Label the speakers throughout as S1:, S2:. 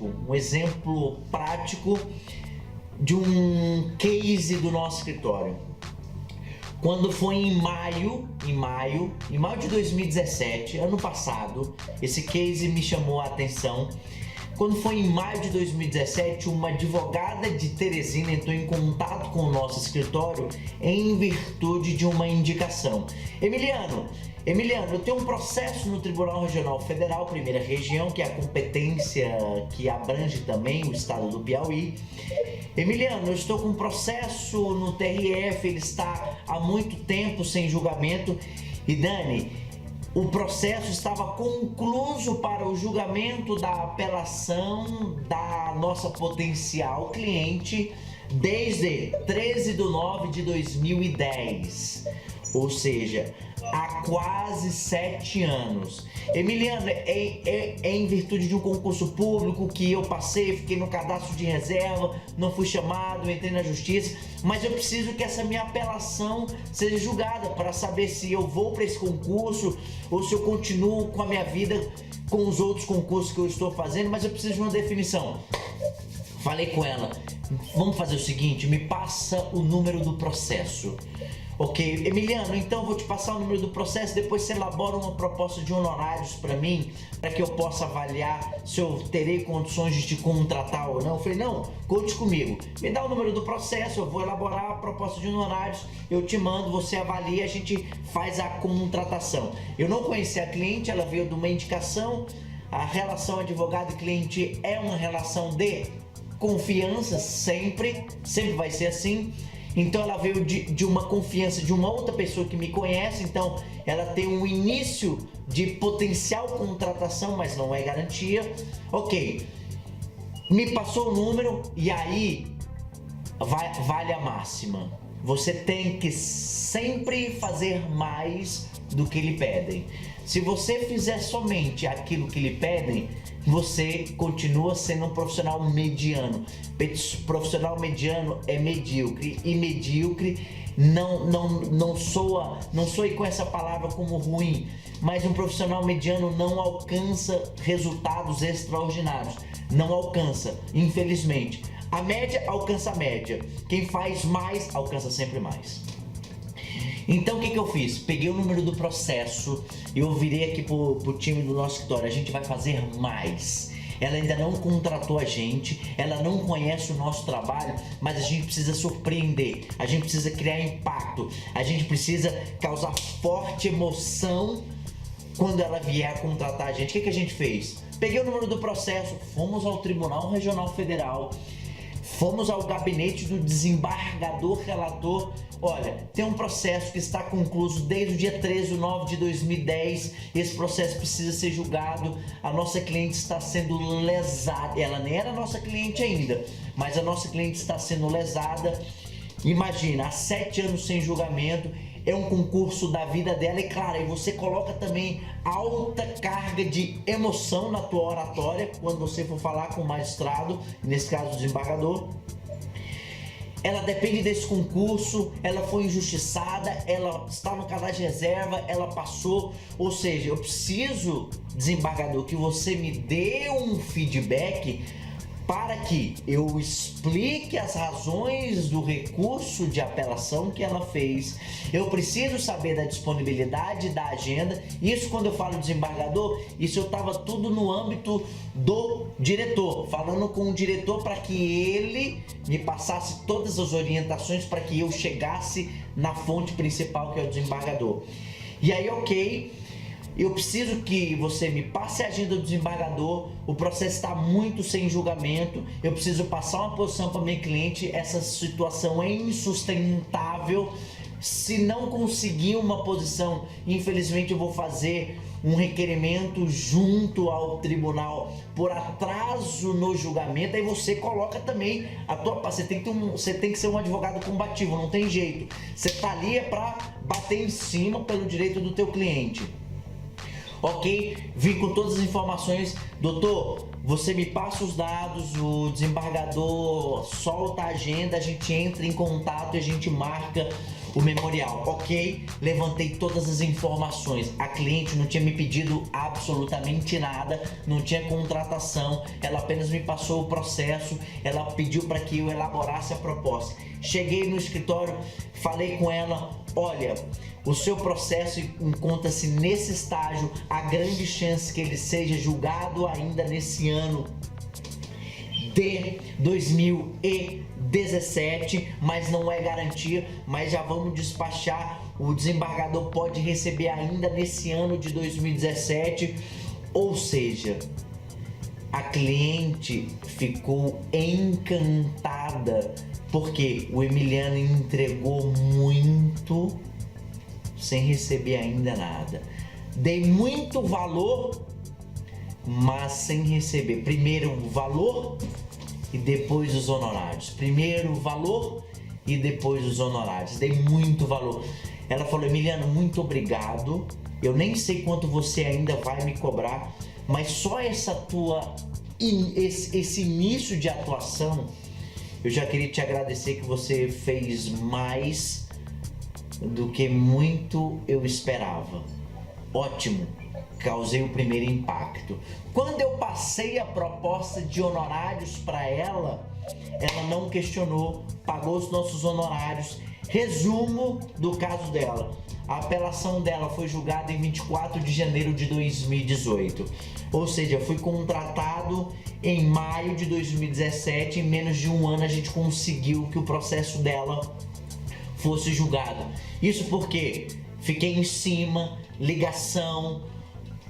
S1: um exemplo prático de um case do nosso escritório. Quando foi em maio de 2017, ano passado, esse case me chamou a atenção. Quando foi em maio de 2017, uma advogada de Teresina entrou em contato com o nosso escritório em virtude de uma indicação. Emiliano, eu tenho um processo no Tribunal Regional Federal, primeira região, que é a competência que abrange também o estado do Piauí. Emiliano, eu estou com um processo no TRF, ele está há muito tempo sem julgamento. E Dani, o processo estava concluso para o julgamento da apelação da nossa potencial cliente desde 13/9 de 2010, ou seja, há quase 7 anos. Emiliano, é em virtude de um concurso público que eu passei, fiquei no cadastro de reserva, não fui chamado, entrei na justiça, mas eu preciso que essa minha apelação seja julgada para saber se eu vou para esse concurso ou se eu continuo com a minha vida com os outros concursos que eu estou fazendo, mas eu preciso de uma definição. Falei com ela, vamos fazer o seguinte, me passa o número do processo. Ok, Emiliano, então eu vou te passar o número do processo, depois você elabora uma proposta de honorários para mim, para que eu possa avaliar se eu terei condições de te contratar ou não. Eu falei, não, conte comigo, me dá o número do processo, eu vou elaborar a proposta de honorários, eu te mando, você avalia, a gente faz a contratação. Eu não conhecia a cliente, ela veio de uma indicação, a relação advogado e cliente é uma relação de confiança, sempre vai ser assim. Então ela veio de uma confiança de uma outra pessoa que me conhece, então ela tem um início de potencial contratação, mas não é garantia. Ok, me passou o número e aí vale a máxima. Você tem que sempre fazer mais do que lhe pedem. Se você fizer somente aquilo que lhe pedem, você continua sendo um profissional mediano. Profissional mediano é medíocre, e medíocre não soa com essa palavra como ruim, mas um profissional mediano não alcança resultados extraordinários, não alcança, infelizmente. A média alcança a média, quem faz mais alcança sempre mais. Então o que eu fiz? Peguei o número do processo e eu virei aqui pro time do nosso escritório, a gente vai fazer mais. Ela ainda não contratou a gente, ela não conhece o nosso trabalho, mas a gente precisa surpreender, a gente precisa criar impacto, a gente precisa causar forte emoção quando ela vier a contratar a gente. O que a gente fez? Peguei o número do processo, fomos ao Tribunal Regional Federal, fomos ao gabinete do desembargador relator. Olha, tem um processo que está concluído desde o dia 13/9 de 2010. Esse processo precisa ser julgado. A nossa cliente está sendo lesada. Ela nem era nossa cliente ainda, mas a nossa cliente está sendo lesada. Imagina, há 7 anos sem julgamento. É um concurso da vida dela e claro, aí você coloca também alta carga de emoção na tua oratória quando você for falar com o magistrado, nesse caso o desembargador. Ela depende desse concurso, ela foi injustiçada, ela está no cadastro de reserva, ela passou, ou seja, eu preciso, desembargador, que você me dê um feedback para que eu explique as razões do recurso de apelação que ela fez. Eu preciso saber da disponibilidade da agenda. Isso, quando eu falo desembargador, isso eu estava tudo no âmbito do diretor, falando com o diretor para que ele me passasse todas as orientações para que eu chegasse na fonte principal, que é o desembargador. E aí, ok, eu preciso que você me passe a agenda do desembargador, o processo está muito sem julgamento, eu preciso passar uma posição para minha cliente, essa situação é insustentável. Se não conseguir uma posição, infelizmente eu vou fazer um requerimento junto ao tribunal por atraso no julgamento. Aí você coloca também a tua parte, você tem que ser um advogado combativo, não tem jeito. Você tá ali para bater em cima pelo direito do teu cliente. Ok, vim com todas as informações. Doutor, você me passa os dados, o desembargador solta a agenda, a gente entra em contato e a gente marca o memorial. Ok, levantei todas as informações. A cliente não tinha me pedido absolutamente nada, não tinha contratação, ela apenas me passou o processo, ela pediu para que eu elaborasse a proposta. Cheguei no escritório, falei com ela, olha, o seu processo encontra-se nesse estágio, há grande chance que ele seja julgado ainda nesse ano de 2017, mas não é garantia, mas já vamos despachar, o desembargador pode receber ainda nesse ano de 2017, ou seja, a cliente ficou encantada, porque o Emiliano entregou muito sem receber ainda nada. Dei muito valor, mas sem receber. Primeiro o valor e depois os honorários. Primeiro o valor e depois os honorários. Dei muito valor. Ela falou, Emiliano, muito obrigado. Eu nem sei quanto você ainda vai me cobrar, mas só esse início de atuação, eu já queria te agradecer, que você fez mais do que muito eu esperava. Ótimo, causei o primeiro impacto. Quando eu passei a proposta de honorários para ela, ela não questionou, pagou os nossos honorários. Resumo do caso dela: a apelação dela foi julgada em 24 de janeiro de 2018. Ou seja, fui contratado em maio de 2017. Em menos de um ano a gente conseguiu que o processo dela fosse julgado. Isso porque fiquei em cima, ligação,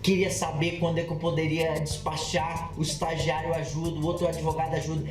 S1: queria saber quando é que eu poderia despachar, o estagiário ajuda, o outro advogado ajuda,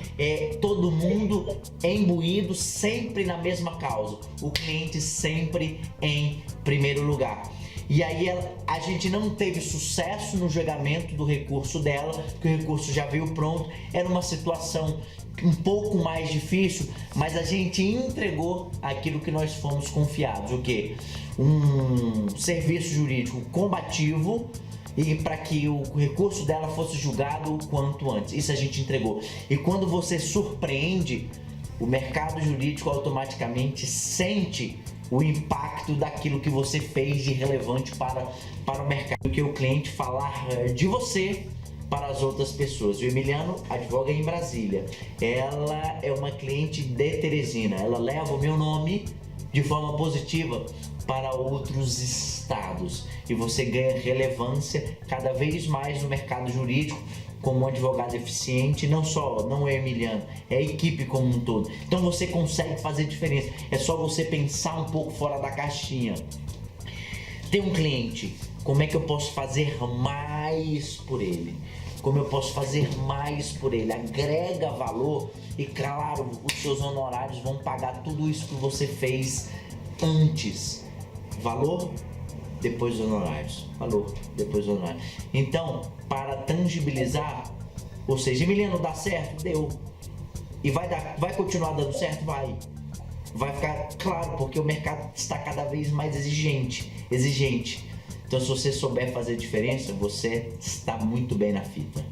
S1: todo mundo imbuído sempre na mesma causa, o cliente sempre em primeiro lugar. E aí a gente não teve sucesso no julgamento do recurso dela, porque o recurso já veio pronto, era uma situação um pouco mais difícil, mas a gente entregou aquilo que nós fomos confiados, o quê? Um serviço jurídico combativo, e para que o recurso dela fosse julgado o quanto antes. Isso a gente entregou. E quando você surpreende, o mercado jurídico automaticamente sente o impacto daquilo que você fez de relevante para o mercado, que o cliente falar de você para as outras pessoas. O Emiliano advoga em Brasília, ela é uma cliente de Teresina, ela leva o meu nome de forma positiva para outros estados, e você ganha relevância cada vez mais no mercado jurídico como um advogado eficiente. Não é Emiliano, é a equipe como um todo. Então você consegue fazer diferença, é só você pensar um pouco fora da caixinha. Tem um cliente, como é que eu posso fazer mais por ele? Como eu posso fazer mais por ele? Agrega valor e, claro, os seus honorários vão pagar tudo isso que você fez antes. Valor, depois honorários. Valor, depois honorários. Então, para tangibilizar, ou seja, Emiliano, dá certo? Deu. E vai continuar dando certo? Vai ficar claro, porque o mercado está cada vez mais exigente. Então, se você souber fazer diferença, você está muito bem na fita.